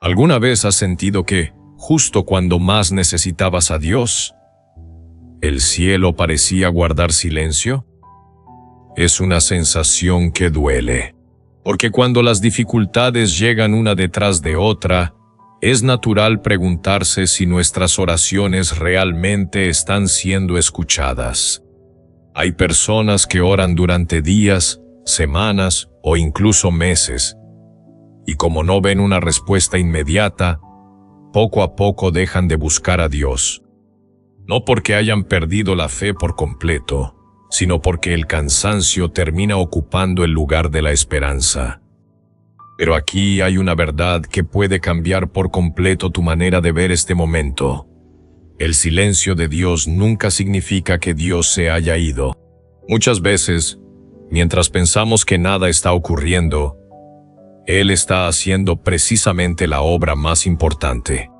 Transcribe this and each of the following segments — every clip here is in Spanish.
¿Alguna vez has sentido que, justo cuando más necesitabas a Dios, el cielo parecía guardar silencio? Es una sensación que duele, porque cuando las dificultades llegan una detrás de otra, es natural preguntarse si nuestras oraciones realmente están siendo escuchadas. Hay personas que oran durante días, semanas o incluso meses, y como no ven una respuesta inmediata, poco a poco dejan de buscar a Dios. No porque hayan perdido la fe por completo, sino porque el cansancio termina ocupando el lugar de la esperanza. Pero aquí hay una verdad que puede cambiar por completo tu manera de ver este momento. El silencio de Dios nunca significa que Dios se haya ido. Muchas veces, mientras pensamos que nada está ocurriendo, Él está haciendo precisamente la obra más importante.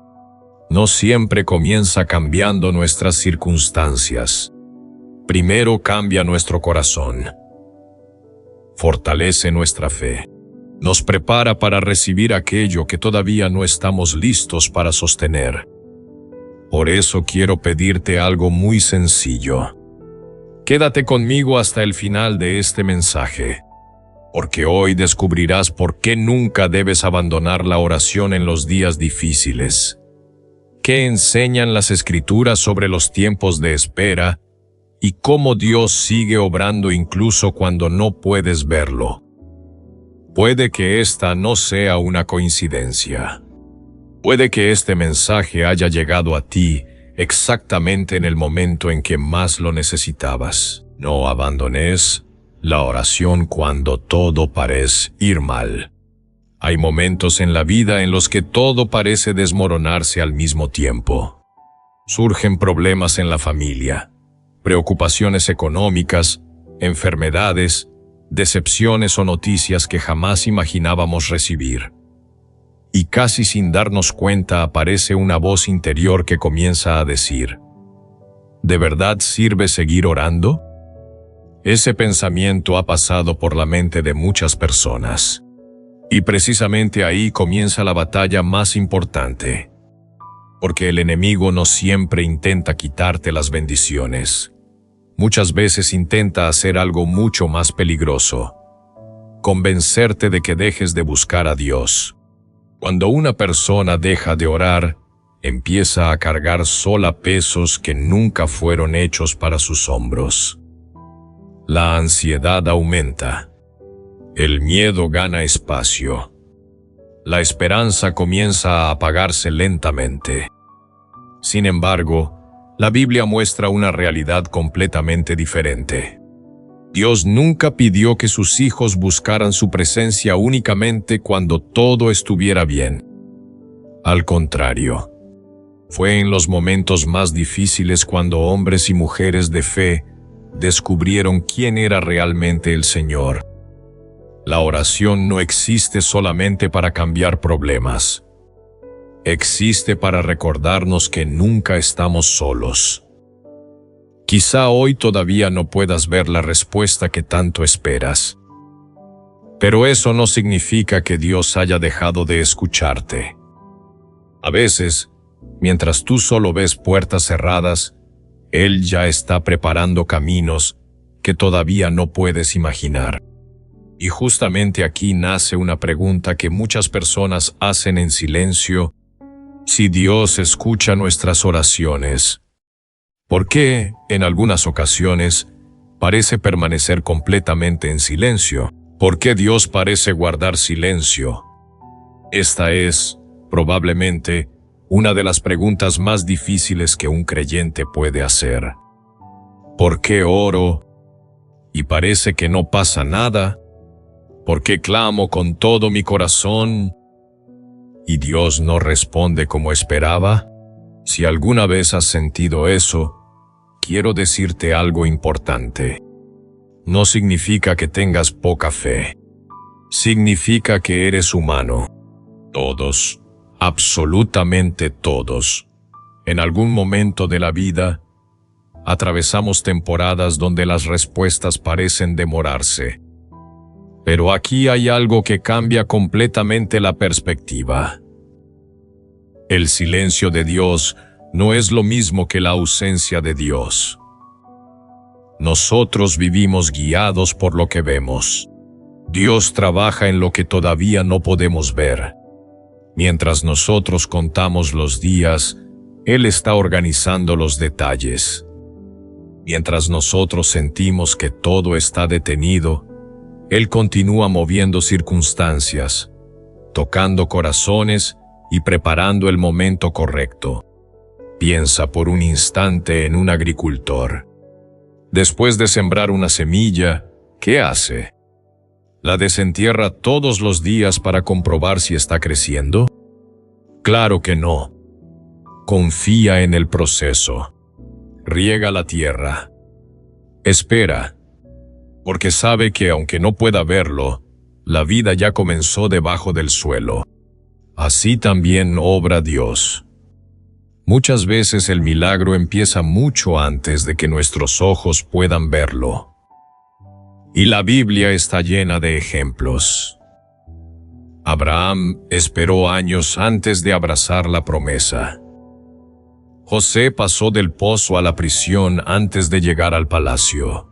No siempre comienza cambiando nuestras circunstancias. Primero cambia nuestro corazón. Fortalece nuestra fe. Nos prepara para recibir aquello que todavía no estamos listos para sostener. Por eso quiero pedirte algo muy sencillo. Quédate conmigo hasta el final de este mensaje, porque hoy descubrirás por qué nunca debes abandonar la oración en los días difíciles. ¿Qué enseñan las Escrituras sobre los tiempos de espera y cómo Dios sigue obrando incluso cuando no puedes verlo? Puede que esta no sea una coincidencia. Puede que este mensaje haya llegado a ti exactamente en el momento en que más lo necesitabas. No abandones la oración cuando todo parece ir mal. Hay momentos en la vida en los que todo parece desmoronarse al mismo tiempo. Surgen problemas en la familia, preocupaciones económicas, enfermedades, decepciones o noticias que jamás imaginábamos recibir. Y casi sin darnos cuenta aparece una voz interior que comienza a decir: ¿de verdad sirve seguir orando? Ese pensamiento ha pasado por la mente de muchas personas. Y precisamente ahí comienza la batalla más importante. Porque el enemigo no siempre intenta quitarte las bendiciones. Muchas veces intenta hacer algo mucho más peligroso: convencerte de que dejes de buscar a Dios. Cuando una persona deja de orar, empieza a cargar sola pesos que nunca fueron hechos para sus hombros. La ansiedad aumenta. El miedo gana espacio. La esperanza comienza a apagarse lentamente. Sin embargo, la Biblia muestra una realidad completamente diferente. Dios nunca pidió que sus hijos buscaran su presencia únicamente cuando todo estuviera bien. Al contrario, fue en los momentos más difíciles cuando hombres y mujeres de fe descubrieron quién era realmente el Señor. La oración no existe solamente para cambiar problemas. Existe para recordarnos que nunca estamos solos. Quizá hoy todavía no puedas ver la respuesta que tanto esperas. Pero eso no significa que Dios haya dejado de escucharte. A veces, mientras tú solo ves puertas cerradas, Él ya está preparando caminos que todavía no puedes imaginar. Y justamente aquí nace una pregunta que muchas personas hacen en silencio: si Dios escucha nuestras oraciones, ¿por qué, en algunas ocasiones, parece permanecer completamente en silencio? ¿Por qué Dios parece guardar silencio? Esta es, probablemente, una de las preguntas más difíciles que un creyente puede hacer. ¿Por qué oro y parece que no pasa nada? ¿Por qué clamo con todo mi corazón y Dios no responde como esperaba? Si alguna vez has sentido eso, quiero decirte algo importante. No significa que tengas poca fe. Significa que eres humano. Todos, absolutamente todos, en algún momento de la vida, atravesamos temporadas donde las respuestas parecen demorarse. Pero aquí hay algo que cambia completamente la perspectiva. El silencio de Dios no es lo mismo que la ausencia de Dios. Nosotros vivimos guiados por lo que vemos. Dios trabaja en lo que todavía no podemos ver. Mientras nosotros contamos los días, Él está organizando los detalles. Mientras nosotros sentimos que todo está detenido, Él continúa moviendo circunstancias, tocando corazones y preparando el momento correcto. Piensa por un instante en un agricultor. Después de sembrar una semilla, ¿qué hace? ¿La desentierra todos los días para comprobar si está creciendo? Claro que no. Confía en el proceso. Riega la tierra. Espera, porque sabe que aunque no pueda verlo, la vida ya comenzó debajo del suelo. Así también obra Dios. Muchas veces el milagro empieza mucho antes de que nuestros ojos puedan verlo. Y la Biblia está llena de ejemplos. Abraham esperó años antes de abrazar la promesa. José pasó del pozo a la prisión antes de llegar al palacio.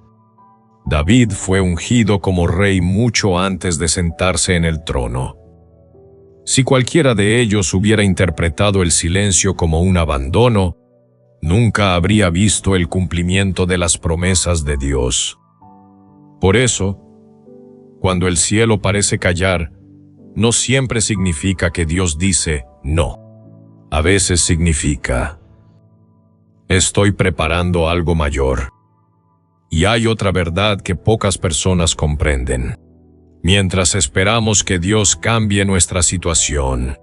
David fue ungido como rey mucho antes de sentarse en el trono. Si cualquiera de ellos hubiera interpretado el silencio como un abandono, nunca habría visto el cumplimiento de las promesas de Dios. Por eso, cuando el cielo parece callar, no siempre significa que Dios dice no. A veces significa: estoy preparando algo mayor. Y hay otra verdad que pocas personas comprenden. Mientras esperamos que Dios cambie nuestra situación,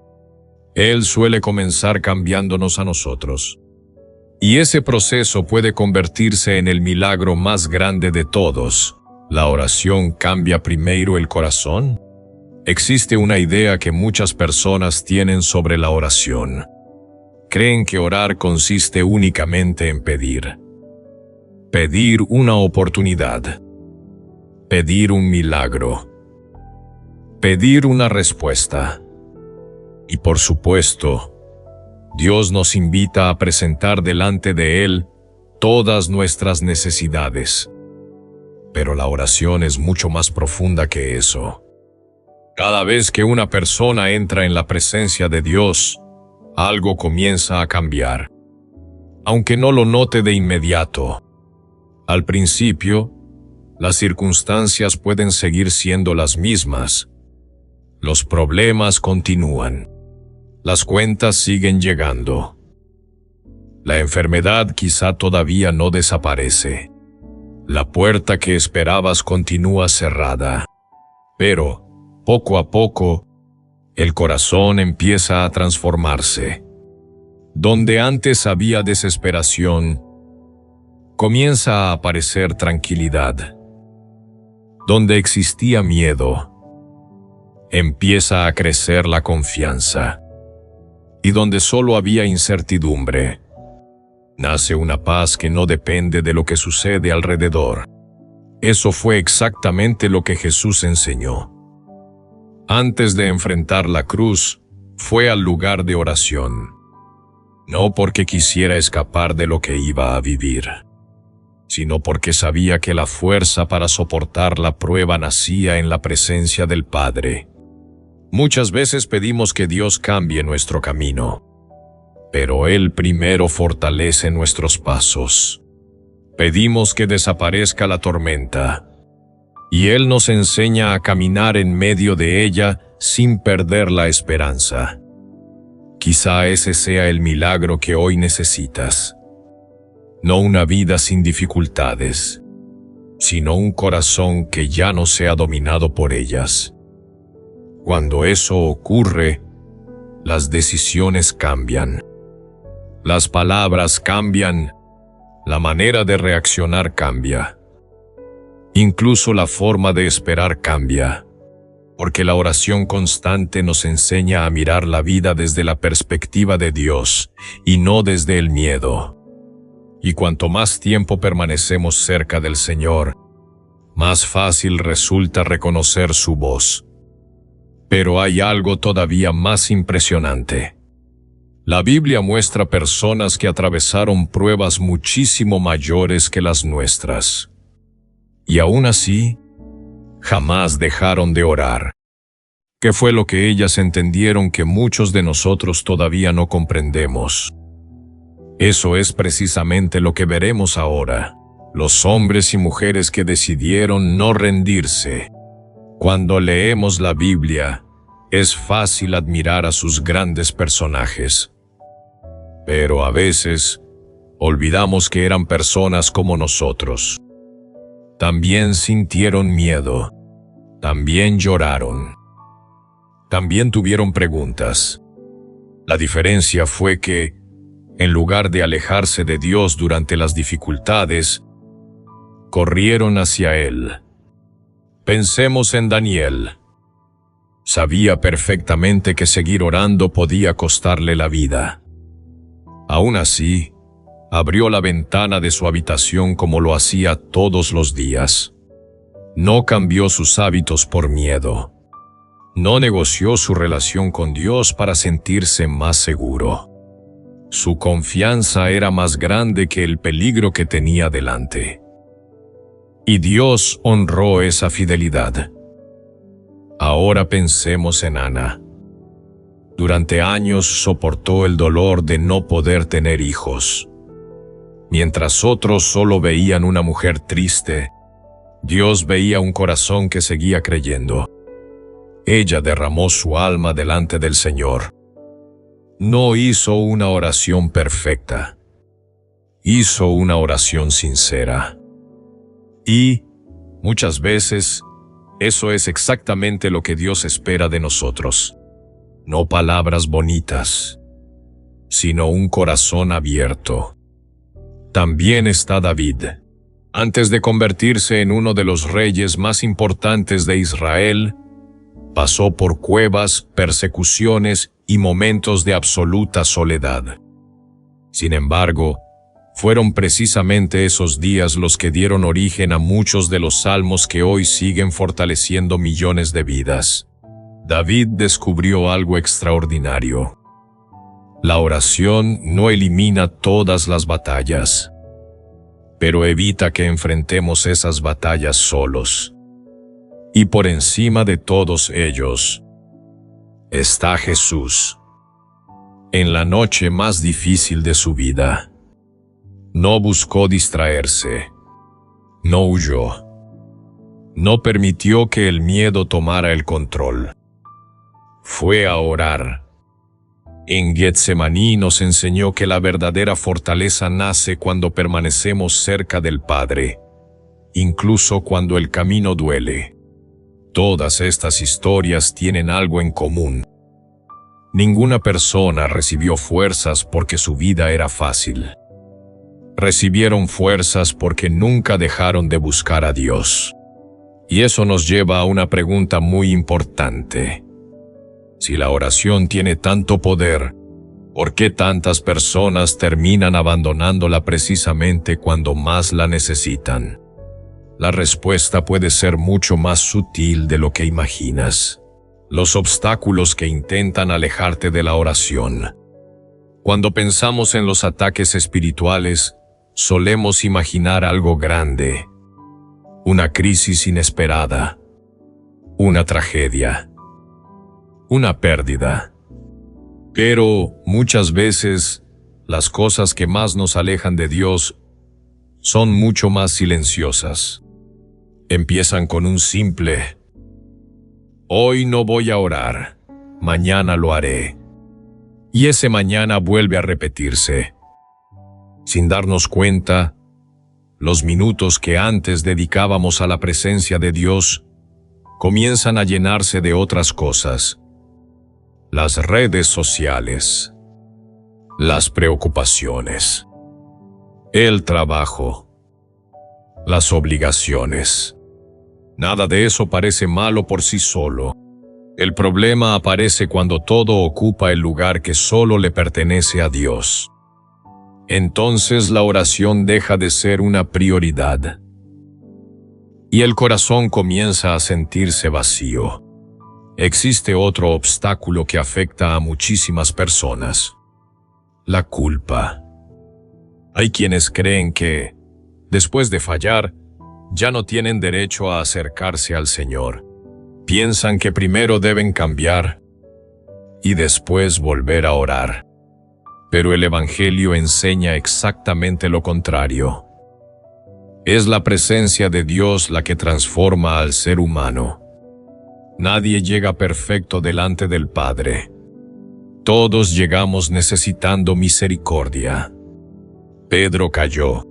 Él suele comenzar cambiándonos a nosotros. Y ese proceso puede convertirse en el milagro más grande de todos. ¿La oración cambia primero el corazón? Existe una idea que muchas personas tienen sobre la oración. Creen que orar consiste únicamente en pedir. Pedir una oportunidad. Pedir un milagro. Pedir una respuesta. Y por supuesto, Dios nos invita a presentar delante de Él todas nuestras necesidades. Pero la oración es mucho más profunda que eso. Cada vez que una persona entra en la presencia de Dios, algo comienza a cambiar. Aunque no lo note de inmediato. Al principio, las circunstancias pueden seguir siendo las mismas. Los problemas continúan. Las cuentas siguen llegando. La enfermedad quizá todavía no desaparece. La puerta que esperabas continúa cerrada. Pero, poco a poco, el corazón empieza a transformarse. Donde antes había desesperación, comienza a aparecer tranquilidad. Donde existía miedo, empieza a crecer la confianza. Y donde solo había incertidumbre, nace una paz que no depende de lo que sucede alrededor. Eso fue exactamente lo que Jesús enseñó. Antes de enfrentar la cruz, fue al lugar de oración. No porque quisiera escapar de lo que iba a vivir, sino porque sabía que la fuerza para soportar la prueba nacía en la presencia del Padre. Muchas veces pedimos que Dios cambie nuestro camino, pero Él primero fortalece nuestros pasos. Pedimos que desaparezca la tormenta, y Él nos enseña a caminar en medio de ella sin perder la esperanza. Quizá ese sea el milagro que hoy necesitas. No una vida sin dificultades, sino un corazón que ya no sea dominado por ellas. Cuando eso ocurre, las decisiones cambian. Las palabras cambian. La manera de reaccionar cambia. Incluso la forma de esperar cambia. Porque la oración constante nos enseña a mirar la vida desde la perspectiva de Dios y no desde el miedo. Y cuanto más tiempo permanecemos cerca del Señor, más fácil resulta reconocer su voz. Pero hay algo todavía más impresionante. La Biblia muestra personas que atravesaron pruebas muchísimo mayores que las nuestras. Y aún así, jamás dejaron de orar. ¿Qué fue lo que ellas entendieron que muchos de nosotros todavía no comprendemos? Eso es precisamente lo que veremos ahora. Los hombres y mujeres que decidieron no rendirse. Cuando leemos la Biblia, es fácil admirar a sus grandes personajes. Pero a veces, olvidamos que eran personas como nosotros. También sintieron miedo. También lloraron. También tuvieron preguntas. La diferencia fue que, en lugar de alejarse de Dios durante las dificultades, corrieron hacia Él. Pensemos en Daniel. Sabía perfectamente que seguir orando podía costarle la vida. Aún así, abrió la ventana de su habitación como lo hacía todos los días. No cambió sus hábitos por miedo. No negoció su relación con Dios para sentirse más seguro. Su confianza era más grande que el peligro que tenía delante. Y Dios honró esa fidelidad. Ahora pensemos en Ana. Durante años soportó el dolor de no poder tener hijos. Mientras otros solo veían una mujer triste, Dios veía un corazón que seguía creyendo. Ella derramó su alma delante del Señor. No hizo una oración perfecta. Hizo una oración sincera. Y, muchas veces, eso es exactamente lo que Dios espera de nosotros. No palabras bonitas, sino un corazón abierto. También está David. Antes de convertirse en uno de los reyes más importantes de Israel, pasó por cuevas, persecuciones y momentos de absoluta soledad. Sin embargo, fueron precisamente esos días los que dieron origen a muchos de los salmos que hoy siguen fortaleciendo millones de vidas. David descubrió algo extraordinario. La oración no elimina todas las batallas, pero evita que enfrentemos esas batallas solos. Y por encima de todos ellos, está Jesús. En la noche más difícil de su vida, no buscó distraerse, no huyó, no permitió que el miedo tomara el control. Fue a orar. En Getsemaní nos enseñó que la verdadera fortaleza nace cuando permanecemos cerca del Padre, incluso cuando el camino duele. Todas estas historias tienen algo en común. Ninguna persona recibió fuerzas porque su vida era fácil. Recibieron fuerzas porque nunca dejaron de buscar a Dios. Y eso nos lleva a una pregunta muy importante. Si la oración tiene tanto poder, ¿por qué tantas personas terminan abandonándola precisamente cuando más la necesitan? La respuesta puede ser mucho más sutil de lo que imaginas. Los obstáculos que intentan alejarte de la oración. Cuando pensamos en los ataques espirituales, solemos imaginar algo grande. Una crisis inesperada. Una tragedia. Una pérdida. Pero, muchas veces, las cosas que más nos alejan de Dios son mucho más silenciosas. Empiezan con un simple: hoy no voy a orar, mañana lo haré. Y ese mañana vuelve a repetirse. Sin darnos cuenta, los minutos que antes dedicábamos a la presencia de Dios comienzan a llenarse de otras cosas. Las redes sociales, las preocupaciones, el trabajo, las obligaciones. Nada de eso parece malo por sí solo. El problema aparece cuando todo ocupa el lugar que solo le pertenece a Dios. Entonces la oración deja de ser una prioridad. Y el corazón comienza a sentirse vacío. Existe otro obstáculo que afecta a muchísimas personas. la culpa. Hay quienes creen que, después de fallar, ya no tienen derecho a acercarse al Señor. Piensan que primero deben cambiar y después volver a orar. Pero el Evangelio enseña exactamente lo contrario. Es la presencia de Dios la que transforma al ser humano. Nadie llega perfecto delante del Padre. Todos llegamos necesitando misericordia. Pedro cayó.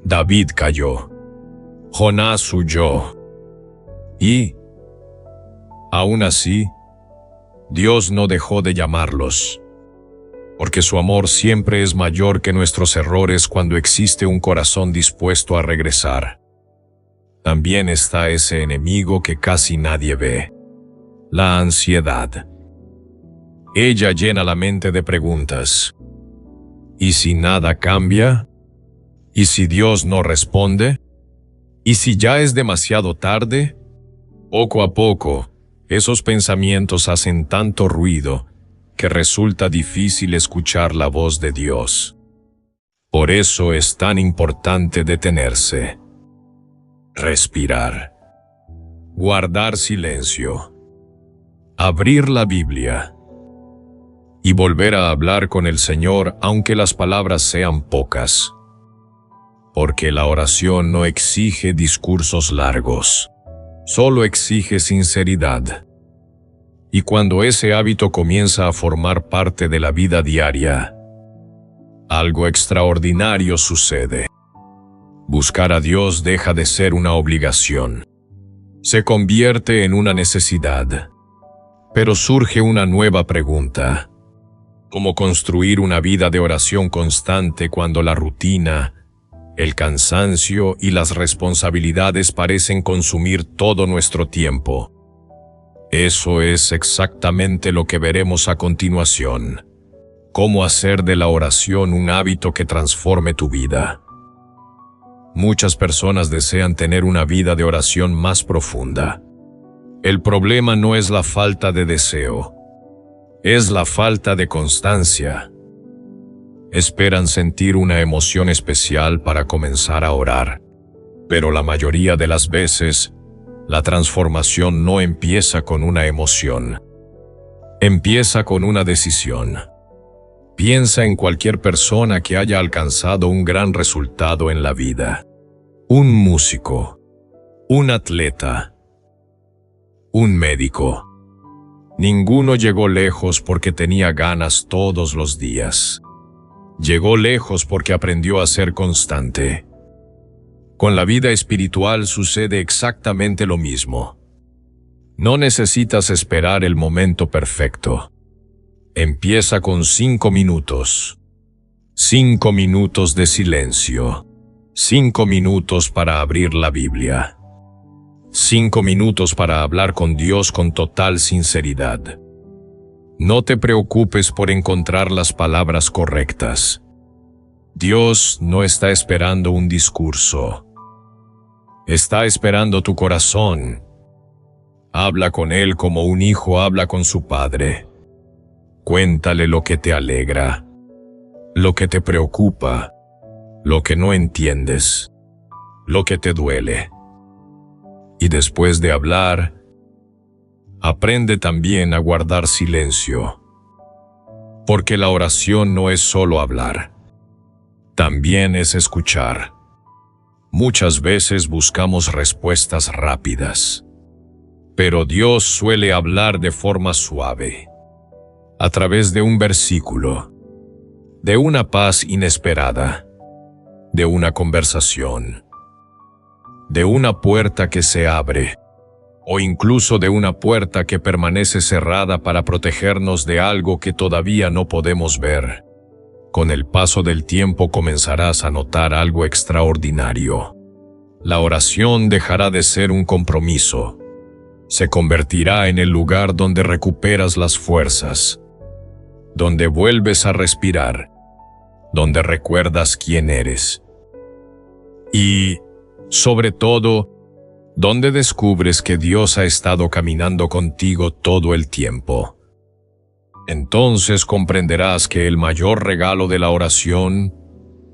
David cayó. Jonás huyó. Y, aún así, Dios no dejó de llamarlos, porque su amor siempre es mayor que nuestros errores cuando existe un corazón dispuesto a regresar. También está ese enemigo que casi nadie ve, la ansiedad. Ella llena la mente de preguntas. ¿Y si nada cambia? ¿Y si Dios no responde? ¿Y si ya es demasiado tarde? Poco a poco, esos pensamientos hacen tanto ruido que resulta difícil escuchar la voz de Dios. Por eso es tan importante detenerse, respirar, guardar silencio, abrir la Biblia y volver a hablar con el Señor aunque las palabras sean pocas. Porque la oración no exige discursos largos, solo exige sinceridad. Y cuando ese hábito comienza a formar parte de la vida diaria, algo extraordinario sucede. Buscar a Dios deja de ser una obligación. Se convierte en una necesidad. Pero surge una nueva pregunta. ¿Cómo construir una vida de oración constante cuando la rutina, el cansancio y las responsabilidades parecen consumir todo nuestro tiempo? Eso es exactamente lo que veremos a continuación. Cómo hacer de la oración un hábito que transforme tu vida. Muchas personas desean tener una vida de oración más profunda. El problema no es la falta de deseo, es la falta de constancia. Esperan sentir una emoción especial para comenzar a orar, pero la mayoría de las veces, la transformación no empieza con una emoción. Empieza con una decisión. Piensa en cualquier persona que haya alcanzado un gran resultado en la vida. Un músico, un atleta, un médico. Ninguno llegó lejos porque tenía ganas todos los días. Llegó lejos porque aprendió a ser constante. Con la vida espiritual sucede exactamente lo mismo. No necesitas esperar el momento perfecto. Empieza con 5 minutos. 5 minutos de silencio. 5 minutos para abrir la Biblia. 5 minutos para hablar con Dios con total sinceridad. No te preocupes por encontrar las palabras correctas. Dios no está esperando un discurso. Está esperando tu corazón. Habla con Él como un hijo habla con su padre. Cuéntale lo que te alegra, lo que te preocupa, lo que no entiendes, lo que te duele. Y después de hablar, aprende también a guardar silencio. Porque la oración no es solo hablar, también es escuchar. Muchas veces buscamos respuestas rápidas, pero Dios suele hablar de forma suave, a través de un versículo, de una paz inesperada, de una conversación, de una puerta que se abre, o incluso de una puerta que permanece cerrada para protegernos de algo que todavía no podemos ver. Con el paso del tiempo comenzarás a notar algo extraordinario. La oración dejará de ser un compromiso. Se convertirá en el lugar donde recuperas las fuerzas, donde vuelves a respirar, donde recuerdas quién eres. Y, sobre todo, donde descubres que Dios ha estado caminando contigo todo el tiempo. Entonces comprenderás que el mayor regalo de la oración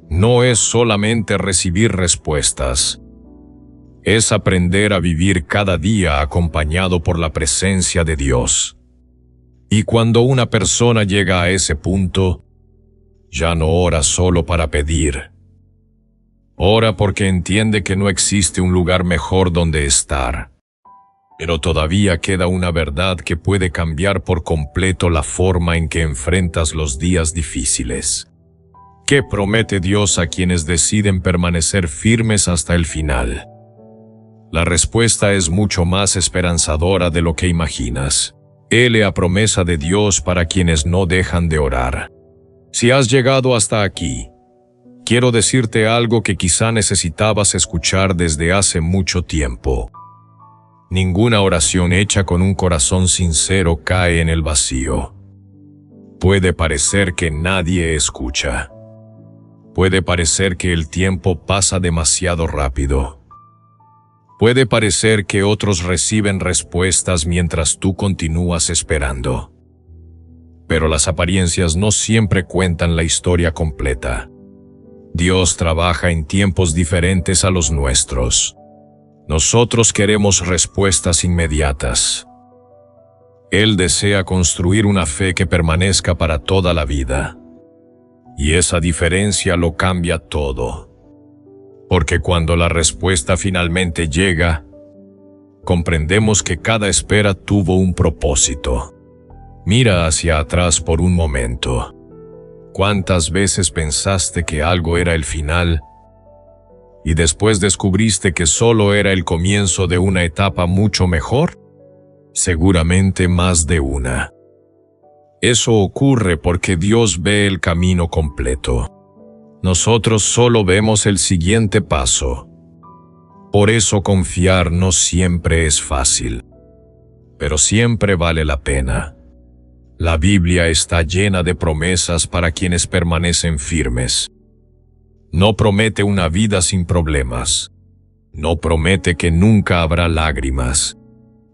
no es solamente recibir respuestas, es aprender a vivir cada día acompañado por la presencia de Dios. Y cuando una persona llega a ese punto, ya no ora solo para pedir. Ora porque entiende que no existe un lugar mejor donde estar. Pero todavía queda una verdad que puede cambiar por completo la forma en que enfrentas los días difíciles. ¿Qué promete Dios a quienes deciden permanecer firmes hasta el final? La respuesta es mucho más esperanzadora de lo que imaginas. Él es la promesa de Dios para quienes no dejan de orar. Si has llegado hasta aquí, quiero decirte algo que quizá necesitabas escuchar desde hace mucho tiempo. Ninguna oración hecha con un corazón sincero cae en el vacío. Puede parecer que nadie escucha. Puede parecer que el tiempo pasa demasiado rápido. Puede parecer que otros reciben respuestas mientras tú continúas esperando. Pero las apariencias no siempre cuentan la historia completa. Dios trabaja en tiempos diferentes a los nuestros. Nosotros queremos respuestas inmediatas. Él desea construir una fe que permanezca para toda la vida. Y esa diferencia lo cambia todo. Porque cuando la respuesta finalmente llega, comprendemos que cada espera tuvo un propósito. Mira hacia atrás por un momento. ¿Cuántas veces pensaste que algo era el final? ¿Y después descubriste que solo era el comienzo de una etapa mucho mejor? Seguramente más de una. Eso ocurre porque Dios ve el camino completo. Nosotros solo vemos el siguiente paso. Por eso confiar no siempre es fácil, pero siempre vale la pena. La Biblia está llena de promesas para quienes permanecen firmes. No promete una vida sin problemas. No promete que nunca habrá lágrimas.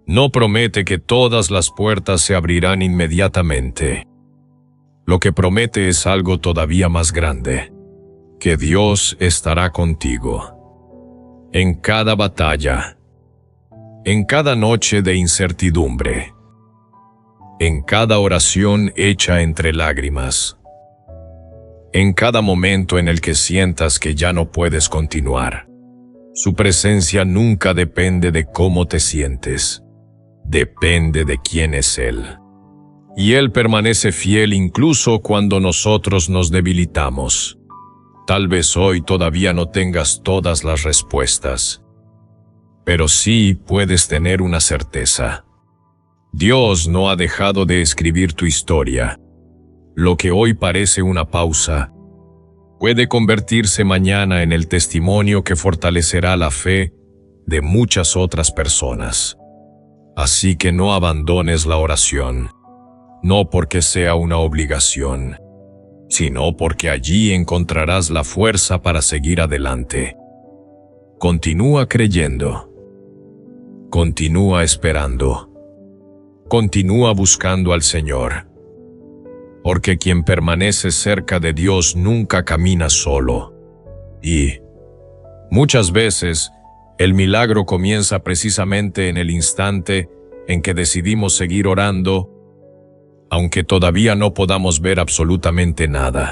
No promete que todas las puertas se abrirán inmediatamente. Lo que promete es algo todavía más grande: que Dios estará contigo. En cada batalla. En cada noche de incertidumbre. En cada oración hecha entre lágrimas. En cada momento en el que sientas que ya no puedes continuar. Su presencia nunca depende de cómo te sientes. Depende de quién es Él. Y Él permanece fiel incluso cuando nosotros nos debilitamos. Tal vez hoy todavía no tengas todas las respuestas. Pero sí puedes tener una certeza. Dios no ha dejado de escribir tu historia. Lo que hoy parece una pausa, puede convertirse mañana en el testimonio que fortalecerá la fe de muchas otras personas. Así que no abandones la oración, no porque sea una obligación, sino porque allí encontrarás la fuerza para seguir adelante. Continúa creyendo. Continúa esperando. Continúa buscando al Señor. Porque quien permanece cerca de Dios nunca camina solo. Y muchas veces, el milagro comienza precisamente en el instante en que decidimos seguir orando, aunque todavía no podamos ver absolutamente nada.